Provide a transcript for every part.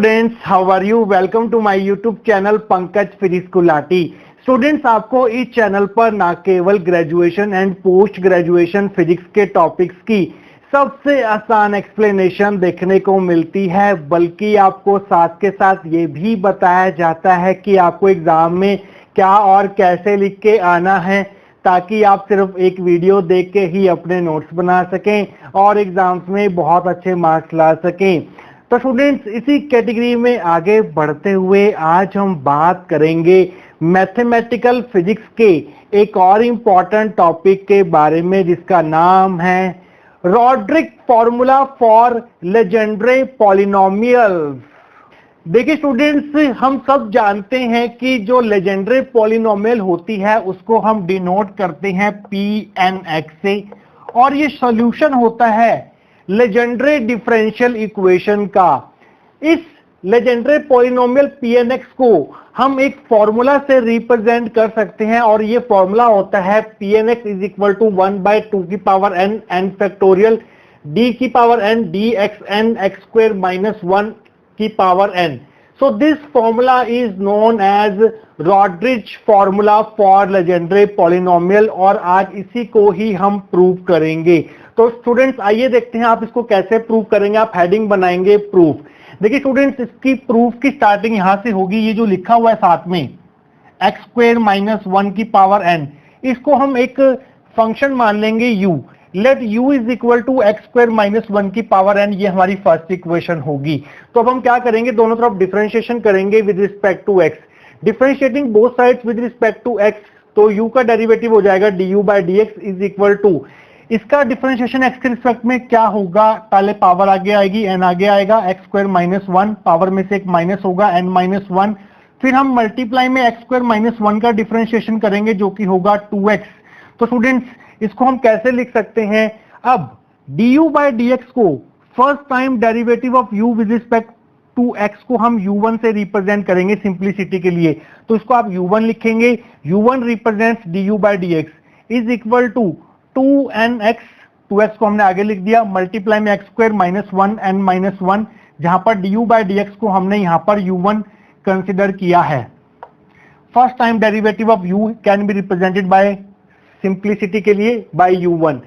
Students, how are you? Welcome to my YouTube channel Pankaj physics Gulati. Students, आपको इस channel पर ना केवल graduation and post graduation physics के टॉपिक्स की सबसे आसान एक्सप्लेनेशन देखने को मिलती है, बल्कि आपको साथ के साथ ये भी बताया जाता है कि आपको एग्जाम में क्या और कैसे लिख के आना है, ताकि आप सिर्फ एक वीडियो देख के ही अपने नोट्स बना सकें और एग्जाम्स में बहुत अच्छे मार्क्स ला सकें। तो स्टूडेंट्स, इसी कैटेगरी में आगे बढ़ते हुए आज हम बात करेंगे मैथमेटिकल फिजिक्स के एक और इम्पॉर्टेंट टॉपिक के बारे में, जिसका नाम है Rodrick formula for Legendre polynomials. देखिए स्टूडेंट्स, हम सब जानते हैं कि जो लेजेंड्रे पॉलिनोमियल होती है उसको हम डिनोट करते हैं Pnx से, और ये सॉल्यूशन होता है लेजेंड्रे डिफरेंशियल इक्वेशन का। इस लेजेंड्रे पॉलिनोमियल Pnx को हम एक फॉर्मूला से रिप्रेजेंट कर सकते हैं, और ये फॉर्मूला होता है Pnx इज इक्वल टू 1/2 की power n n factorial d की power n dxn x square minus 1 की power n। So this formula is known as Rodrich formula for legendary polynomial, और आज इसी को ही हम प्रूव करेंगे। तो स्टूडेंट्स, आइए देखते हैं आप इसको कैसे प्रूव करेंगे। आप हेडिंग बनाएंगे प्रूफ। देखिए स्टूडेंट्स, इसकी प्रूफ की स्टार्टिंग यहां से होगी। ये जो लिखा हुआ है साथ में एक्स स्क्वायर माइनस 1 की पावर n, इसको हम एक फंक्शन मान लेंगे u। Let u is equal to x square minus 1 की पावर n, ये हमारी फर्स्ट इक्वेशन होगी। तो अब हम क्या करेंगे, दोनों तरफ डिफरेंशिएशन करेंगे with respect to x। Differentiating both sides with respect to x, तो u का डेरिवेटिव हो जाएगा du by dx is equal to, इसका डिफरेंशिएशन x के रिस्पेक्ट में क्या होगा, पहले पावर आगे आएगी, n आगे आएगा, एक्स स्क्वायर माइनस 1, पावर में से एक माइनस होगा n माइनस 1, फिर हम मल्टीप्लाई में एक्स स्क्वायर माइनस 1 का डिफरेंशिएशन करेंगे जो कि होगा 2x। तो स्टूडेंट्स, इसको हम कैसे लिख सकते हैं? अब du बाय dx को first time derivative of u with respect to x को हम u1 से रिप्रेजेंट करेंगे सिंप्लिसिटी के लिए। तो इसको आप u1 लिखेंगे, u1 represents du by dx is equal to 2nx, 2x को हमने आगे लिख दिया, मल्टीप्लाई में X square minus 1 n minus 1, जहां पर du बाय dx को हमने यहां पर u1 कंसिडर किया है। First time derivative of u can be represented by simplicity के लिए by u1,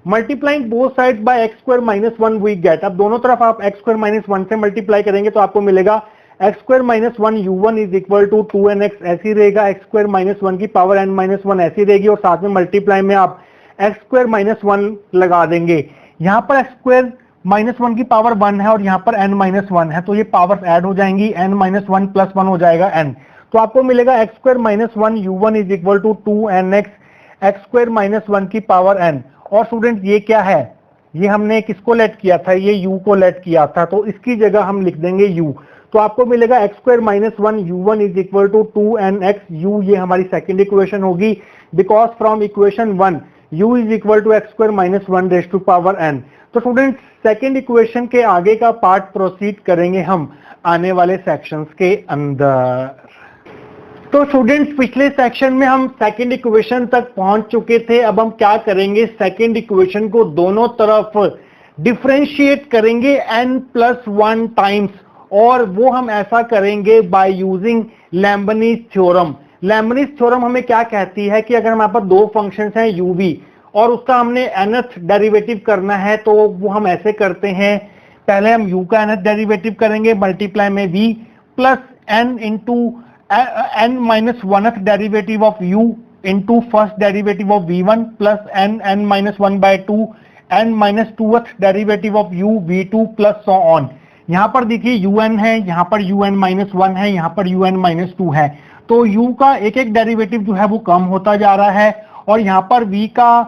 multiplying both side by x square minus 1 we get. अब दोनों तरफ आप एक्स स्क्वायर माइनस 1 से मल्टीप्लाई करेंगे तो आपको मिलेगा x square minus 1 u1 is equal to 2nx, ऐसी रहेगा, एक्स स्क्वायर माइनस 1 की पावर n माइनस 1 ऐसी रहेगी, और साथ में मल्टीप्लाई में आप एक्स स्क्वायर माइनस 1 लगा देंगे। यहाँ पर एक्स स्क्वायर माइनस 1 की पावर 1 है और यहाँ पर n माइनस 1 है, तो ये पावर्स ऐड हो जाएंगी, n माइनस 1 प्लस 1 हो जाएगा n। तो आपको मिलेगा x square minus 1 u1 is equal to 2nx x square minus 1 की पावर n। और स्टूडेंट, ये क्या है? ये हमने किसको लेट किया था? ये u को लेट किया था, तो इसकी जगह हम लिख देंगे u। तो आपको मिलेगा x square minus 1 u1 is equal to 2nx u, ये हमारी सेकेंड इक्वेशन होगी, because from equation 1 u is equal to x square minus 1 raise to power n। तो स्टूडेंट, सेकेंड इक्वेशन के आगे का पार्ट प्रोसीड करेंगे हम आने वाले सेक्शंस के अंदर। तो स्टूडेंट्स, पिछले सेक्शन में हम सेकेंड इक्वेशन तक पहुंच चुके थे। अब हम क्या करेंगे, सेकेंड इक्वेशन को दोनों तरफ डिफरेंशिएट करेंगे n+1 टाइम्स, और वो हम ऐसा करेंगे by using Lebanese theorem. Lebanese theorem हमें क्या कहती है कि अगर हमारे पास दो फंक्शंस हैं u v, और उसका हमने nth डेरिवेटिव करना है, तो वो हम ऐसे करते हैं, पहले हम u का nth डेरिवेटिव करेंगे, मल्टीप्लाई में v plus n into n minus 1th derivative of u into first derivative of v1 plus n minus 1/2 n minus 2th derivative of u v2 plus so on. यहाँ पर देखिए un है, यहाँ पर un minus 1 है, यहाँ पर un minus 2 है, तो u का एक एक डेरिवेटिव जो है वो कम होता जा रहा है, और यहाँ पर v का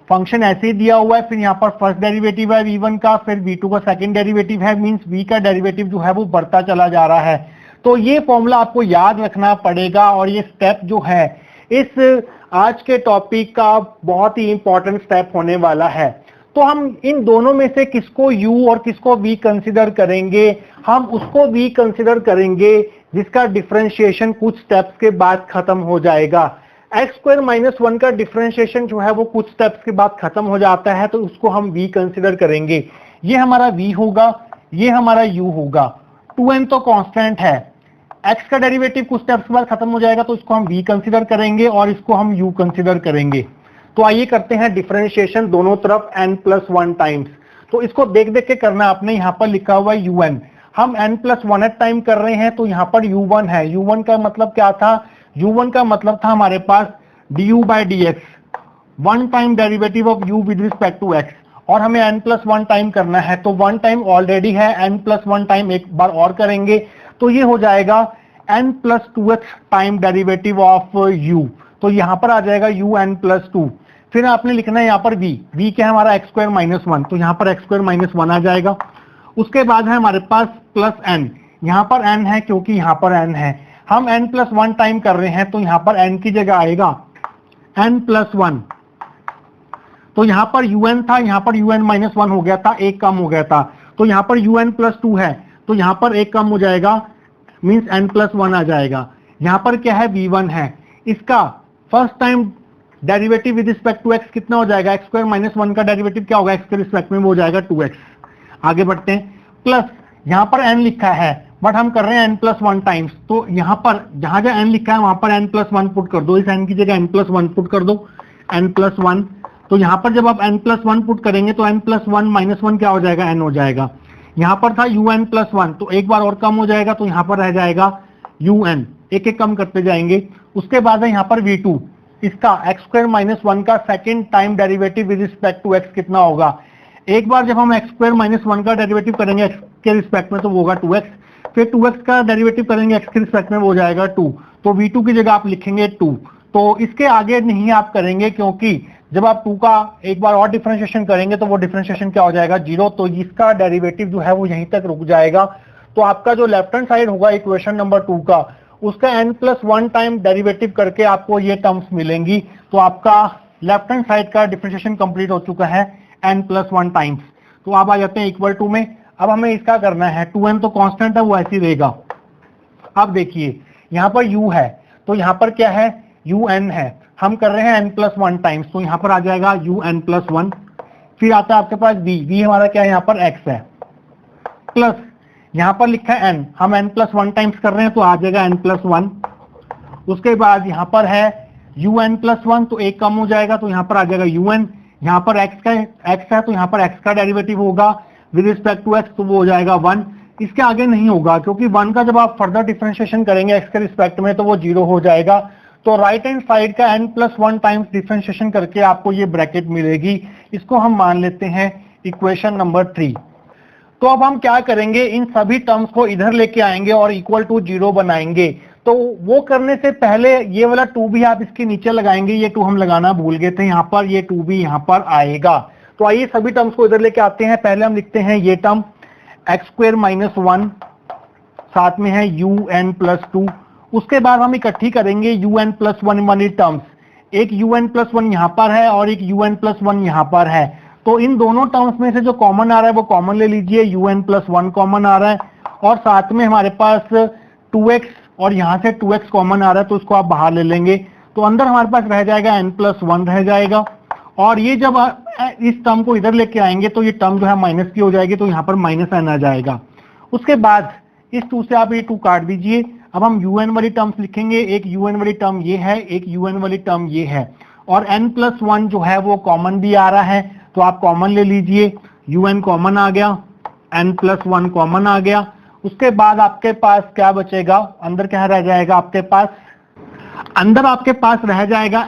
फंक्शन ऐसे ही दिया हुआ है, फिर यहाँ पर फर्स्ट डेरिवेटिव है v1 का, फिर v2 का सेकंड डेरिवेटिव है, मींस v का डेरिवेटिव जो है वो बढ़ता चला जा रहा है। तो ये फॉर्मूला आपको याद रखना पड़ेगा, और ये स्टेप जो है इस आज के टॉपिक का बहुत ही इंपॉर्टेंट स्टेप होने वाला है। तो हम इन दोनों में से किसको u और किसको v कंसिडर करेंगे? हम उसको v कंसिडर करेंगे जिसका डिफरेंशिएशन कुछ स्टेप्स के बाद खत्म हो जाएगा। एक्स स्क्वायर माइनस 1 का डिफरेंशिएशन जो है वो कुछ स्टेप्स के बाद खत्म हो जाता है, तो उसको हम v कंसिडर करेंगे। ये हमारा v होगा, ये हमारा u होगा। 2n तो कांस्टेंट है, x का डेरिवेटिव कुछ स्टेप्स के बाद खत्म हो जाएगा तो इसको हम v कंसीडर करेंगे और इसको हम u कंसीडर करेंगे। तो आइए करते हैं डिफरेंशिएशन दोनों तरफ n+1 टाइम्स। तो इसको देख देख के करना, आपने यहाँ पर लिखा हुआ है un, हम n+1 टाइम कर रहे हैं तो यहाँ पर u1 है। u1 का मतलब क्या था? u1 का मतलब था हमारे पास du by dx, one time derivative of u with respect to x, और हमें n+1 टाइम करना है तो 1 टाइम ऑलरेडी है, n+1 टाइम एक बार और करेंगे तो ये हो जाएगा n+2x time derivative of u। तो यहां पर आ जाएगा un+2। फिर आपने लिखना है यहाँ पर v क्या है हमारा x² - 1, तो यहाँ पर x² - 1 आ जाएगा। उसके बाद है हमारे पास प्लस n, यहाँ पर n है क्योंकि यहाँ पर n है, हम n+1 टाइम कर रहे हैं तो यहाँ पर n की जगह आएगा n+1। तो यहाँ पर un था, यहाँ पर un-1 हो गया था, एक कम हो गया था, तो यहाँ पर un+2 है तो यहाँ पर एक कम हो जाएगा, मींस n+1 आ जाएगा। यहाँ पर क्या है? v1 है, इसका first time derivative with respect to x कितना हो जाएगा? x² - 1 का डेरिवेटिव क्या होगा x के रिस्पेक्ट में? वो हो जाएगा 2x। आगे बढ़ते हैं, प्लस यहाँ पर n लिखा है बट हम कर रहे हैं n+1 टाइम्स, तो यहाँ पर जहां जहां n लिखा है वहां पर n+1 पुट कर दो, इस n की जगह n+1 पुट कर दो, n+1। तो यहाँ पर जब आप n+1 पुट करेंगे तो n+1 - 1 क्या हो जाएगा? n हो जाएगा। यहाँ पर था un+1 तो एक बार और कम हो जाएगा तो यहाँ पर रह जाएगा un, एक एक कम करते जाएंगे। उसके बाद है यहाँ पर v2, इसका x² - 1 का second time derivative with respect to x कितना होगा? एक बार जब हम x² - 1 का डेरिवेटिव करेंगे x के रिस्पेक्ट में तो वो होगा 2x, फिर 2x का डेरिवेटिव करेंगे x के रिस्पेक्ट में वो हो जाएगा 2, तो v2 की जगह आप लिखेंगे 2। तो इसके आगे नहीं आप करेंगे क्योंकि जब आप 2 का एक बार और डिफरेंशिएशन करेंगे तो वो डिफरेंशिएशन क्या हो जाएगा? 0, तो इसका डेरिवेटिव जो है वो यहीं तक रुक जाएगा। तो आपका जो लेफ्ट हैंड साइड होगा इक्वेशन नंबर 2 का, उसका n+1 टाइम डेरिवेटिव करके आपको ये टर्म्स मिलेंगी। तो आपका लेफ्ट हैंड साइड का डिफरेंशिएशन कंप्लीट हो चुका है n+1 टाइम्स। तो आप आ जाते हैं इक्वल टू में। अब हमें इसका करना है, 2n तो कांस्टेंट है वो ऐसे ही रहेगा। अब देखिए यहाँ पर u है तो यहाँ पर क्या है? un है, हम कर रहे हैं n+1 टाइम्स तो यहाँ पर आ जाएगा un+1। फिर आता है आपके पास v हमारा क्या है? यहाँ पर x है, प्लस यहाँ पर लिखा है n, हम n+1 टाइम्स कर रहे हैं तो आ जाएगा n+1। उसके बाद यहाँ पर है un+1 तो एक कम हो जाएगा तो यहाँ पर आ जाएगा un। यहाँ पर x है तो यहाँ पर x का डेरिवेटिव होगा विद रिस्पेक्ट टू x तो वो हो जाएगा 1। इसके आगे नहीं होगा क्योंकि 1 का जब आप फर्दर डिफरेंशिएशन करेंगे x के रिस्पेक्ट में तो वो 0 हो जाएगा। तो राइट हैंड साइड का n+1 टाइम्स डिफरेंशिएशन करके आपको ये ब्रैकेट मिलेगी, इसको हम मान लेते हैं इक्वेशन नंबर 3। तो अब हम क्या करेंगे? इन सभी टर्म्स को इधर लेके आएंगे और इक्वल टू 0 बनाएंगे। तो वो करने से पहले ये वाला 2 भी आप इसके नीचे लगाएंगे, ये 2 हम लगाना भूल गए थे, यहाँ पर ये 2 भी यहाँ पर आएगा। तो आइए सभी टर्म्स को इधर लेके आते हैं। पहले हम लिखते हैं ये टर्म x² - 1, साथ में है un+2। उसके बाद हम इकट्ठी करेंगे un+1 वाली टर्म्स, एक un+1 यहाँ पर है और एक un+1 यहाँ पर है। तो इन दोनों टर्म्स में से जो कॉमन आ रहा है वो कॉमन ले लीजिए, un+1 कॉमन आ रहा है और साथ में हमारे पास 2x और यहाँ से 2x कॉमन आ रहा है तो उसको आप बाहर ले लेंगे। तो अंदर हमारे पास रह जाएगा n+1 रह जाएगा, और ये जब इस टर्म को इधर लेके आएंगे तो ये टर्म जो है माइनस की हो जाएगी तो यहाँ पर -n आ जाएगा। उसके बाद इस 2 से आप ये 2 काट दीजिए। अब हम un वाली टर्म्स लिखेंगे, एक un वाली टर्म ये है, एक un वाली टर्म ये है, और n+1 जो है वो कॉमन भी आ रहा है तो आप कॉमन ले लीजिए। un कॉमन आ गया, n+1 कॉमन आ गया। उसके बाद आपके पास क्या बचेगा? अंदर क्या रह जाएगा आपके पास? अंदर आपके पास रह जाएगा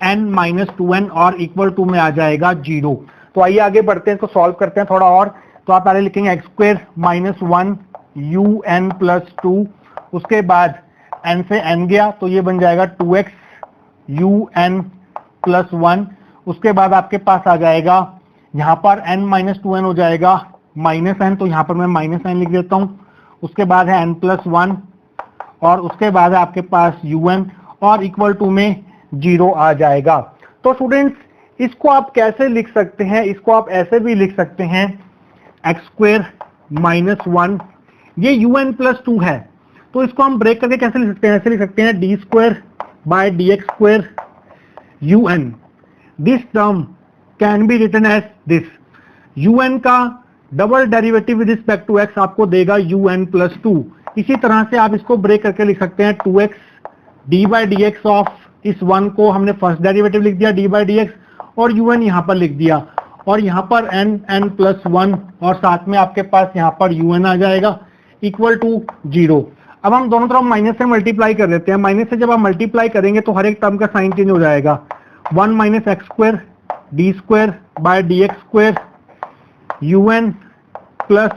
n-2n और इक्वल टू में आ जाएगा 0। तो आइए आगे बढ़ते हैं, इसको सॉल्व करते हैं थोड़ा और। तो आप पहले लिखेंगे x² - 1 un+2, उसके बाद n से n गया तो ये बन जाएगा 2x un+1। उसके बाद आपके पास आ जाएगा यहाँ पर n-2n हो जाएगा -n, तो यहाँ पर मैं -n लिख देता हूँ। उसके बाद है n+1 और उसके बाद है आपके पास un और इक्वल टू में 0 आ जाएगा। तो स्टूडेंट्स इसको आप कैसे लिख सकते हैं? इसको आप ऐसे भी लिख सकते हैं x² - 1, ये un+2 है तो इसको हम ब्रेक करके कैसे लिख सकते हैं? ऐसे लिख सकते हैं d² / dx² un। This term can be written as this. un का double derivative with respect to x आपको देगा un+2। इसी तरह से आप इसको ब्रेक करके लिख सकते हैं 2x d/dx ऑफ इस 1 को हमने फर्स्ट डेरिवेटिव लिख दिया d/dx और un यहां पर लिख दिया और यहां पर n+1 और साथ में आपके पास यहां पर un आ जाएगा इक्वल टू 0। अब हम दोनों तरफ माइनस से मल्टीप्लाई कर देते हैं। माइनस से जब आप मल्टीप्लाई करेंगे तो हर एक टर्म का साइन चेंज हो जाएगा। 1 - x² d²/dx² un प्लस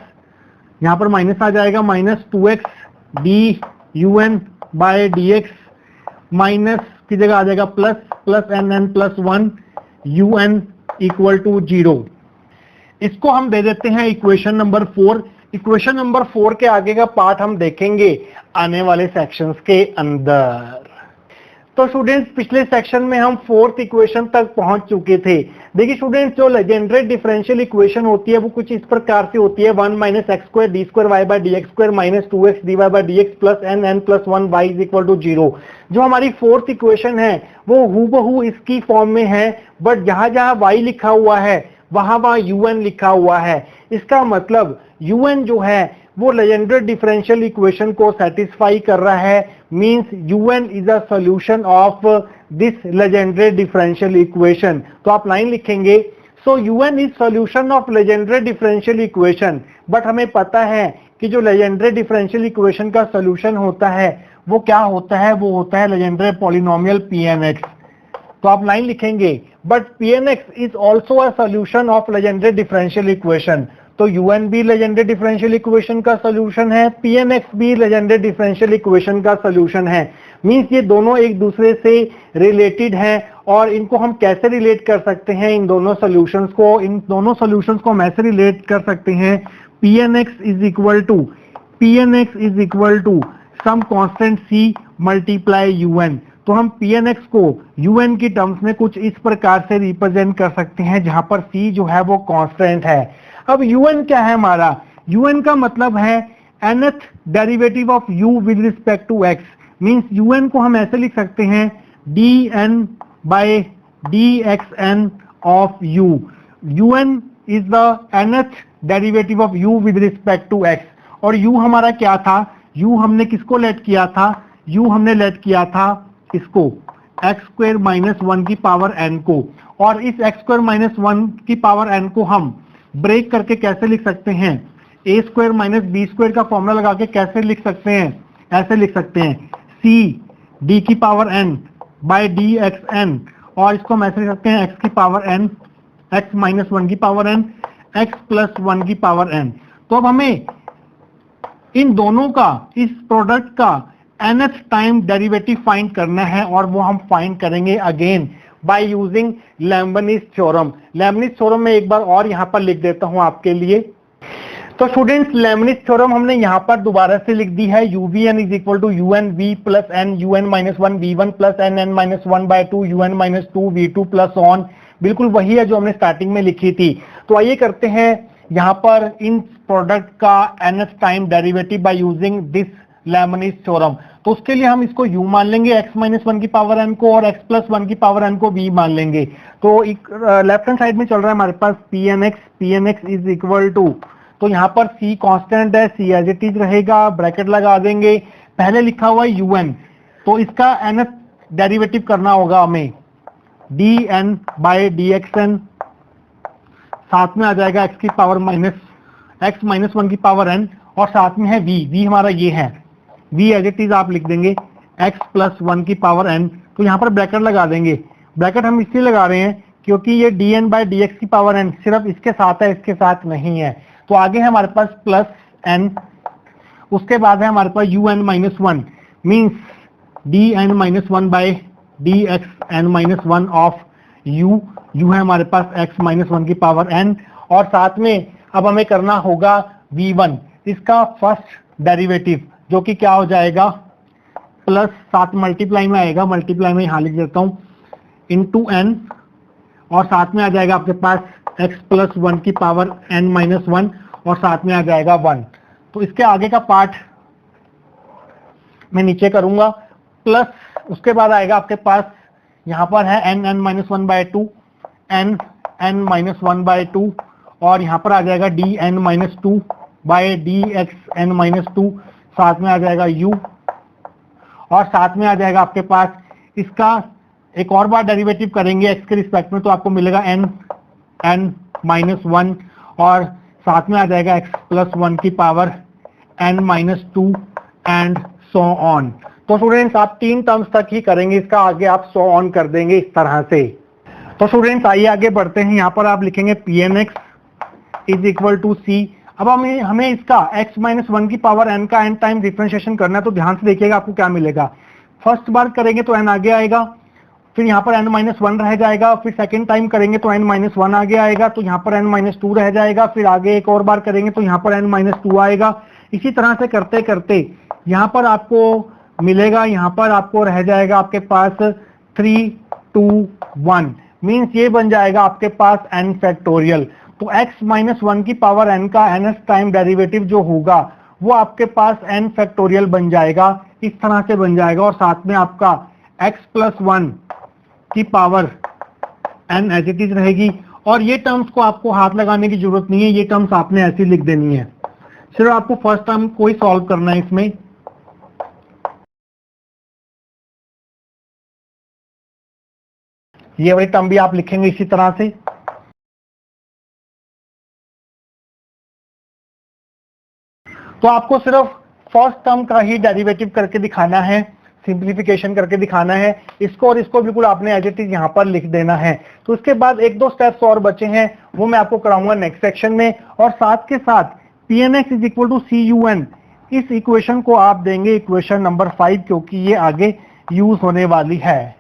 यहां पर माइनस आ जाएगा -2x dun/dx माइनस की जगह आ जाएगा plus n+1 un equal to 0। इसको हम दे देते हैं इक्वेशन नंबर 4। इक्वेशन नंबर 4 के आगे का पार्ट हम देखेंगे आने वाले सेक्शंस के अंदर। तो स्टूडेंट्स पिछले सेक्शन में हम 4th इक्वेशन तक पहुंच चुके थे। देखिए स्टूडेंट्स, जो लेजेंडरी डिफरेंशियल इक्वेशन होती है वो कुछ इस प्रकार से होती है 1 - x² d²y/dx² -2x dy/dx plus n+1 y = 0। जो हमारी 4th इक्वेशन है वो हूबहू इसकी फॉर्म में है, बट जहां जहां y लिखा हुआ है वहां un लिखा हुआ है। इसका मतलब un जो है वो लेजेंडरी डिफरेंशियल इक्वेशन को सेटिस्फाई कर रहा है, means un is a solution of this legendary differential equation. तो आप लाइन लिखेंगे, सो un is solution of legendary differential equation. But हमें पता है कि जो लेजेंडरी डिफरेंशियल इक्वेशन का सॉल्यूशन होता है वो क्या होता है, वो होता है लेजेंडरी पॉलिनोमियल Pnx। तो आप लाइन लिखेंगे, but Pnx is also a solution of legendary differential equation. तो un भी लेजेंडरी डिफरेंशियल इक्वेशन का सॉल्यूशन है, Pnx भी लेजेंडरी डिफरेंशियल इक्वेशन का सॉल्यूशन है। मींस ये दोनों एक दूसरे से रिलेटेड हैं और इनको हम कैसे रिलेट कर सकते हैं, इन दोनों सॉल्यूशंस को हम ऐसे रिलेट कर सकते हैं Pnx is equal to some constant c multiply un। तो हम Pnx को un की टर्म्स में कुछ इस प्रकार से रिप्रेजेंट कर सकते हैं जहां पर c जो है वो कांस्टेंट है। अब un क्या है हमारा, un का मतलब है nth derivative of u with respect to x। Means un को हम ऐसे लिख सकते हैं dn/dxn of u। un is the nth derivative of u with respect to x। और u हमारा क्या था, u हमने किसको लेट किया था, u हमने लेट किया था इसको x² - 1 की पावर n को। और इस x² - 1 की पावर n को हम ब्रेक करके कैसे लिख सकते हैं, a² - b² का फॉर्मूला लगा के कैसे लिख सकते हैं, ऐसे लिख सकते हैं c d की पावर n बाय dxn। और इसको हम ऐसे लिख सकते हैं x की पावर n, x - 1 की पावर n, x + 1 की पावर n। तो अब हमें इन दोनों का, इस प्रोडक्ट का nth टाइम डेरिवेटिव फाइंड करना है और वो हम फाइंड करेंगे again by using Leibniz theorem. Leibniz theorem में एक बार और यहाँ पर लिख देता हूँ आपके लिए। तो स्टूडेंट्स, लेबनिज़ थ्योरम हमने यहाँ पर दोबारा से लिख दी है, UVN = UN V + n UN - 1 V1 + nn - 1/2 UN - 2 V2 + on। बिल्कुल वही है जो हमने स्टार्टिंग में लिखी थी। तो आइए करते हैं यहाँ पर इन प्रोडक्ट का nth time derivative by using this Leibniz theorem. तो उसके लिए हम इसको u मान लेंगे x - 1 की पावर n को और x + 1 की पावर n को v मान लेंगे। तो लेफ्ट हैंड साइड में चल रहा है हमारे पास Pnx इज इक्वल टू, तो यहाँ पर c कांस्टेंट है, c एज इट इज रहेगा, ब्रैकेट लगा देंगे। पहले लिखा हुआ है un, तो इसका nth डेरिवेटिव करना होगा हमें dn/dxn, साथ में आ जाएगा x - 1 की पावर n और साथ में है v हमारा ये है, v एज इट इज आप लिख देंगे x + 1 की पावर n। तो यहाँ पर ब्रैकेट लगा देंगे। ब्रैकेट हम इसलिए लगा रहे हैं क्योंकि ये dn/dx की पावर n सिर्फ इसके साथ है, इसके साथ नहीं है। तो आगे है हमारे पास प्लस n, उसके बाद है हमारे पास un - 1 means dn - 1/dxn - 1 of u है हमारे पास x - 1 की पावर n। और साथ में अब हमें करना होगा v1, इसका फर्स्ट डेरिवेटिव, जो कि क्या हो जाएगा प्लस, साथ मल्टीप्लाई में आएगा, मल्टीप्लाई में यहाँ लिख देता हूँ इंटू n, और साथ में आ जाएगा आपके पास x + 1 की पावर n - 1 और साथ में आ जाएगा 1। तो इसके आगे का पार्ट मैं नीचे करूंगा। प्लस उसके बाद आएगा आपके पास यहाँ पर है n - 1/2 n - 1/2 और यहाँ पर आ जाएगा dn-2 बाय dxn-2, साथ में आ जाएगा u, और साथ में आ जाएगा आपके पास इसका एक और बार डेरिवेटिव करेंगे x के रिस्पेक्ट में तो आपको मिलेगा n-1, और साथ में आ जाएगा x+1 की power n-2 and so on. तो स्टूडेंट्स आप 3 टर्म्स तक ही करेंगे, इसका आगे आप सो ऑन कर देंगे इस तरह से। तो स्टूडेंट्स आइए आगे बढ़ते हैं। यहाँ पर आप लिखेंगे Pnx is equal to c। अब हमें इसका x-1 की पावर n का n टाइम डिफरेंशिएशन करना है, तो ध्यान से देखिएगा आपको क्या मिलेगा। फर्स्ट बार करेंगे तो n आगे आएगा, फिर यहाँ पर n-1 रह जाएगा, फिर सेकंड टाइम करेंगे तो n-1 आगे आएगा, तो यहाँ पर n-2 रह जाएगा, फिर आगे एक और बार करेंगे तो यहाँ पर n-2 आएगा। इसी तरह से करते करते यहाँ पर आपको मिलेगा, यहाँ पर आपको रह जाएगा आपके पास 3, 2, 1, मीन्स ये बन जाएगा आपके पास n फैक्टोरियल। तो x-1 की पावर n का nth टाइम डेरिवेटिव जो होगा वो आपके पास n फैक्टोरियल बन जाएगा, इस तरह से बन जाएगा, और साथ में आपका x+1 की power n as it is रहेगी। और ये टर्म्स को आपको हाथ लगाने की जरूरत नहीं है, ये टर्म्स आपने ऐसी लिख देनी है, सिर्फ आपको फर्स्ट टर्म को ही सॉल्व करना है इसमें। ये वाली टर्म भी आप लिखेंगे इसी तरह से। तो आपको सिर्फ फर्स्ट टर्म का ही डेरिवेटिव करके दिखाना है, सिंप्लीफिकेशन करके दिखाना है, इसको और इसको बिल्कुल आपने एज इट इज यहाँ पर लिख देना है। तो उसके बाद 1-2 स्टेप्स और बचे हैं, वो मैं आपको कराऊंगा नेक्स्ट सेक्शन में। और साथ के साथ Pnx is equal to CUn, इस इक्वेशन को आप देंगे इक्वेशन नंबर 5, क्योंकि ये आगे यूज होने वाली है।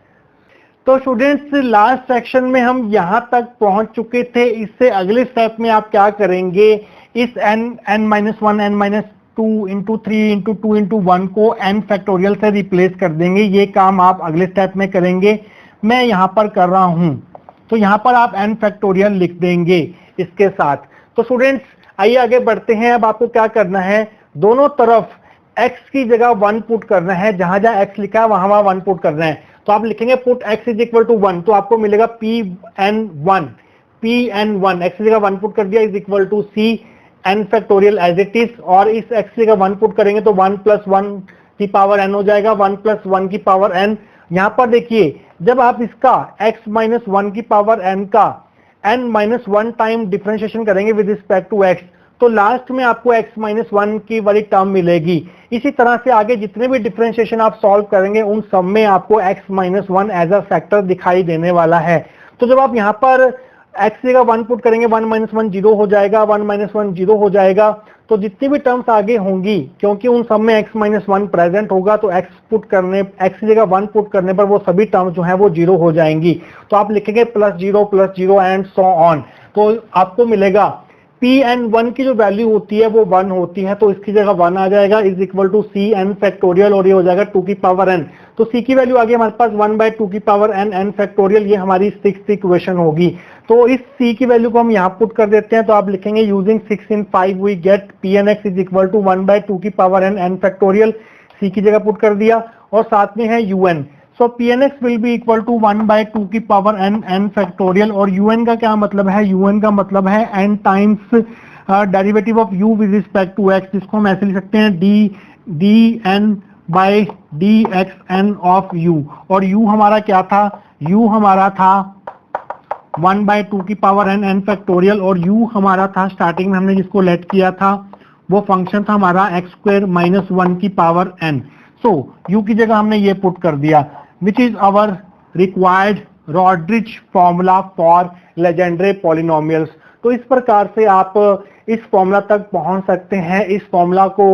तो स्टूडेंट्स लास्ट सेक्शन में हम यहाँ तक पहुंच चुके थे। इससे अगले स्टेप में आप क्या करेंगे, इस n-1 n-2 into 3 into 2 into 1 को n फैक्टोरियल से रिप्लेस कर देंगे। ये काम आप अगले स्टेप में करेंगे, मैं यहाँ पर कर रहा हूँ। तो यहाँ पर आप n फैक्टोरियल लिख देंगे इसके साथ। तो स्टूडेंट्स आइए आगे बढ़ते हैं। अब आपको क्या करना है, दोनों तरफ x की जगह 1 पुट करना है, जहां जहां x लिखा है वहां 1 पुट करना है। तो आप लिखेंगे put x is equal to 1, तो आपको मिलेगा Pn1 x की जगह 1 पुट कर दिया is equal to c n factorial as it is, और इस x की जगह 1 पुट करेंगे तो 1+1 की पावर n हो जाएगा, 1+1 की पावर n। यहाँ पर देखिए जब आप इसका x-1 की पावर n का n-1 टाइम डिफरेंशिएशन करेंगे विद रिस्पेक्ट टू x, तो लास्ट में आपको x-1 की वाली टर्म मिलेगी। इसी तरह से आगे जितने भी डिफरेंशिएशन आप सॉल्व करेंगे उन सब में आपको x-1 एज अ फैक्टर दिखाई देने वाला है। तो जब आप यहाँ पर x की जगह 1 पुट करेंगे 1-1 0 हो जाएगा, 1-1 0 हो जाएगा। तो जितनी भी टर्म्स आगे होंगी, क्योंकि उन सब में x-1 प्रेजेंट होगा, तो x की जगह 1 पुट करने पर वो सभी टर्म्स जो है वो 0 हो जाएंगी। तो आप लिखेंगे +0 एंड सो ऑन। तो आपको मिलेगा Pn1 की जो वैल्यू होती है वो 1 होती है, तो इसकी जगह 1 आ जाएगा is equal to Cn factorial, और ये हो जाएगा 2 की पावर n। तो c की वैल्यू आ गई हमारे पास 1/2 की पावर n फैक्टोरियल, ये हमारी 6th इक्वेशन होगी। तो इस c की वैल्यू को हम यहाँ पुट कर देते हैं, तो आप लिखेंगे using 6 in 5 we get Pnx is equal to 1/2 की पावर n फैक्टोरियल, c की जगह पुट कर दिया, और साथ में है un। So Pnx will be equal to 1/2 की पावर n फैक्टोरियल, और un का क्या मतलब है, un का मतलब है n times derivative of u with respect to x, जिसको हम ऐसे लिख सकते हैं dn by dxn of u। और u हमारा क्या था, u हमारा था 1/2 की पावर n फैक्टोरियल, और u हमारा था स्टार्टिंग में हमने जिसको लेट किया था वो फंक्शन था हमारा x² - 1 की पावर n। सो u की जगह हमने ये पुट कर दिया, which is our required Rodrich formula for Legendre polynomials। तो इस प्रकार से आप इस फॉर्मूला तक पहुंच सकते हैं। इस फॉर्मूला को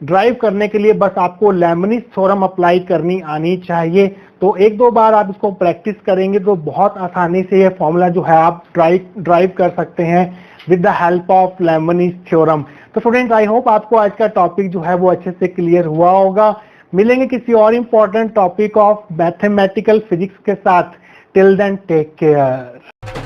ड्राइव करने के लिए बस आपको लेबनिज थ्योरम अप्लाई करनी आनी चाहिए। तो 1-2 बार आप इसको प्रैक्टिस करेंगे तो बहुत आसानी से ये फॉर्मूला जो है आप ड्राइव कर सकते हैं with the help of Lebanese theorem. तो स्टूडेंट्स आई होप आपको आज का टॉपिक जो है वो अच्छे से क्लियर हुआ होगा। मिलेंगे किसी और important topic of mathematical physics के साथ। Till then take care.